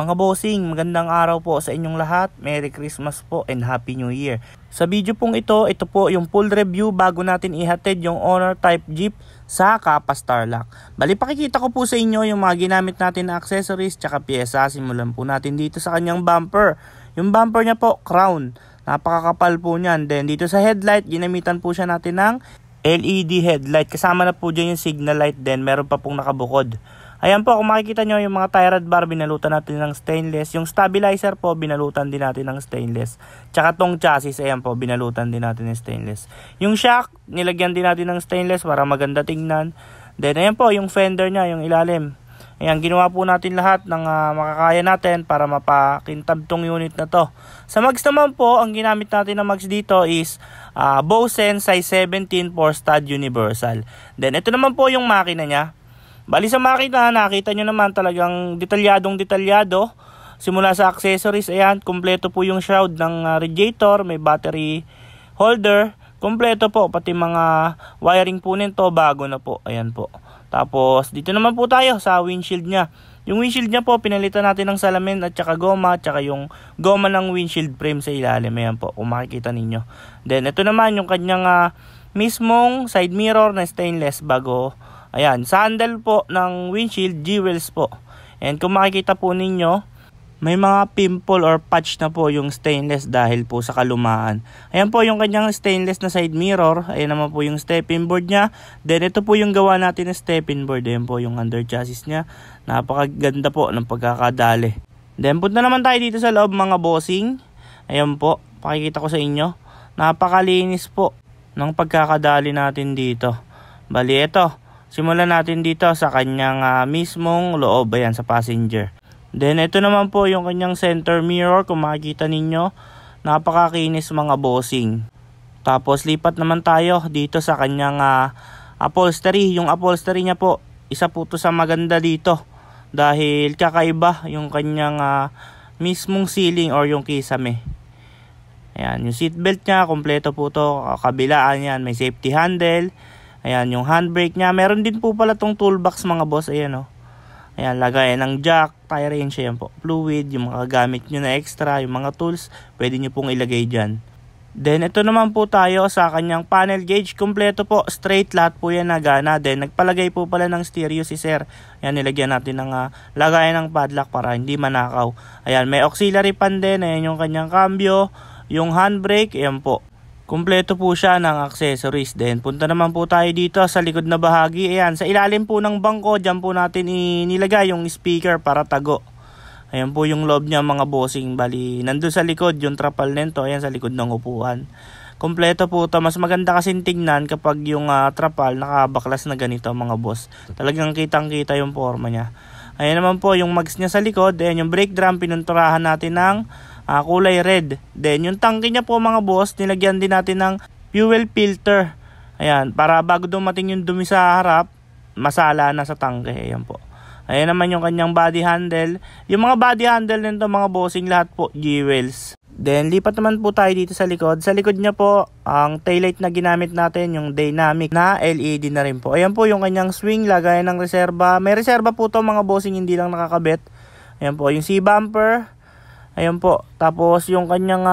Mga bossing, magandang araw po sa inyong lahat. Merry Christmas po and Happy New Year. Sa video pong ito po yung full review bago natin ihatid yung Honor Type Jeep sa Kapas Tarlac. Bali, pakikita ko po sa inyo yung mga ginamit natin na accessories tsaka pyesa. Simulan po natin dito sa kanyang bumper. Yung bumper niya po, crown. Napakakapal po niyan. Then dito sa headlight, ginamitan po siya natin ng LED headlight. Kasama na po dyan yung signal light. Then meron pa pong nakabukod. Ayan po, kung makikita nyo yung mga tie rod bar, binalutan natin ng stainless. Yung stabilizer po, binalutan din natin ng stainless. Tsaka tong chassis, ayan po, binalutan din natin ng stainless. Yung shock, nilagyan din natin ng stainless para maganda tingnan. Then ayan po, yung fender nya, yung ilalim. Ayan, ginawa po natin lahat ng makakaya natin para mapakintab tong unit na to. Sa mags naman po, ang ginamit natin na mags dito is Bowsen size 17 for stud universal. Then ito naman po yung makina nya. Bali sa makina, nakita nyo naman talagang detalyado. Simula sa accessories, ayan, kompleto po yung shroud ng radiator, may battery holder, kompleto po, pati mga wiring po nito, bago na po, ayan po. Tapos, dito naman po tayo sa windshield nya. Yung windshield nya po, pinalitan natin ng salamin at saka goma, at saka yung goma ng windshield frame sa ilalim, ayan po, kung makikita ninyo. Then, ito naman yung kanyang mismong side mirror na stainless bago. Ayan, sa handle po ng windshield, jewels po. And kung makikita po ninyo, may mga pimple or patch na po yung stainless dahil po sa kalumaan. Ayan po yung kanyang stainless na side mirror. Ayan naman po yung stepping board nya. Then ito po yung gawa natin ng stepping board. Ayan po yung under chassis nya. Napakaganda po ng pagkakadali. Then punta naman tayo dito sa loob mga bossing. Ayan po, pakikita ko sa inyo. Napakalinis po ng pagkakadali natin dito. Bali ito. Simulan natin dito sa kanyang mismong loob, ayan, sa passenger. Then ito naman po yung kanyang center mirror, kung makikita ninyo, napakakinis mga bossing. Tapos lipat naman tayo dito sa kanyang upholstery. Yung upholstery niya po, isa po to sa maganda dito. Dahil kakaiba yung kanyang mismong ceiling or yung kisame. Ayan, yung seatbelt niya, kompleto po to. Kabilaan yan, may safety handle. Ayan, yung handbrake niya. Meron din po pala tong toolbox mga boss. Ayan o. Ayan, lagayan ng jack, tire wrench, ayan po. Fluid, yung mga gamit nyo na extra, yung mga tools, pwede nyo pong ilagay dyan. Then, ito naman po tayo sa kanyang panel gauge. Kompleto po, straight lahat po yan na gana. Then, nagpalagay po pala ng stereo si sir. Ayan, nilagyan natin ng lagayan ng padlock para hindi manakaw. Ayan, may auxiliary pan din. Ayan yung kanyang cambio, yung handbrake, ayan po. Kumpleto po siya ng accessories. Then punta naman po tayo dito sa likod na bahagi. Ayan, sa ilalim po ng bangko, dyan po natin inilagay yung speaker para tago. Ayan po yung loob niya mga bossing. Bali, nandun sa likod yung trapal nito. Ayan, sa likod ng upuan. Kumpleto po ito. Mas maganda kasing tingnan kapag yung trapal nakabaklas na ganito mga boss. Talagang kitang kita yung forma niya. Ayan naman po yung mags niya sa likod. Ayan yung brake drum, pinunturahan natin ng kulay red. Then yung tangke niya po mga boss, nilagyan din natin ng fuel filter. Ayan, para bago dumating yung dumi sa harap, masala na sa tangke. Ayan po. Ayan naman yung kanyang body handle. Yung mga body handle nito mga bossing, lahat po jewels. Then lipat naman po tayo dito sa likod. Sa likod niya po, ang taillight na ginamit natin, yung dynamic na LED na rin po. Ayan po yung kanyang swing, lagayan ng reserba. May reserba po to mga bossing, hindi lang nakakabit. Ayan po, yung C-bumper. Ayan po. Tapos yung kanyang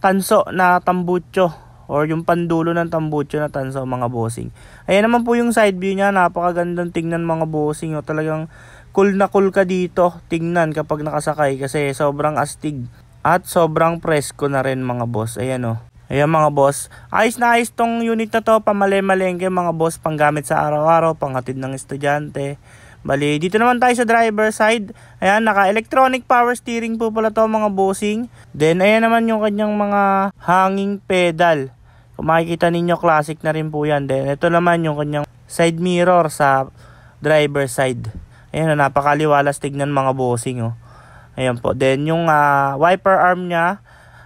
tanso na tambucho or yung pandulo ng tambucho na tanso mga bossing. Ayan naman po yung side view niya. Napakagandang tingnan mga bossing. O, talagang cool na cool ka dito tingnan kapag nakasakay kasi sobrang astig at sobrang presko na rin mga boss. Ayan o. Ayan mga boss. Ayos na ayos tong unit na to. Pamali-malengke mga boss. Panggamit sa araw-araw. Panghatid ng estudyante. Bali, dito naman tayo sa driver side. Ayan, naka-electronic power steering po pala to mga bossing. Then, ayan naman yung kanyang mga hanging pedal. Kung makikita ninyo, classic na rin po yan. Then, ito naman yung kanyang side mirror sa driver side. Ayan, napakaliwalas tignan mga bossing. Oh. Ayan po. Then, yung wiper arm nya,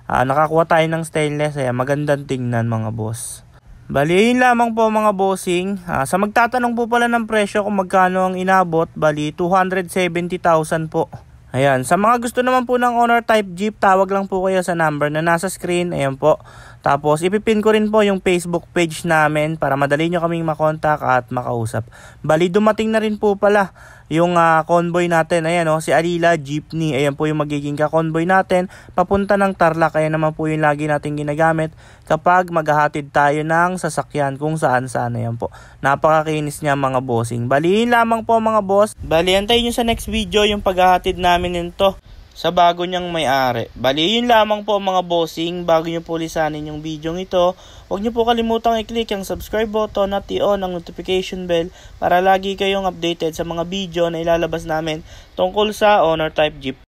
nakakuha tayo ng stainless. Ayan, magandang tingnan mga boss. Bali, yun lamang po mga bossing. Sa magtatanong po pala ng presyo kung magkano ang inabot, bali 270,000 po. Ayan, sa mga gusto naman po ng Honor Type Jeep, tawag lang po kayo sa number na nasa screen. Ayan po. Tapos ipipin ko rin po yung Facebook page namin para madali nyo kaming makontak at makausap. Bali dumating na rin po pala yung convoy natin. Ayan si Alila Jeepney. Ayan po yung magiging ka-convoy natin papunta ng Tarlac. Ayan naman po yung lagi natin ginagamit kapag maghahatid tayo ng sasakyan kung saan-saan. Ayan po. Napakakinis niya mga bossing. Bali yun lamang po mga boss. Bali antayin nyo sa next video yung paghahatid namin nito sa bago niyang may-ari. Bali, yun lamang po mga bossing. Bago nyo po lisanin yung video ito, huwag nyo po kalimutang i-click ang subscribe button at i-on ang notification bell para lagi kayong updated sa mga video na ilalabas namin tungkol sa Honor Type Jeep.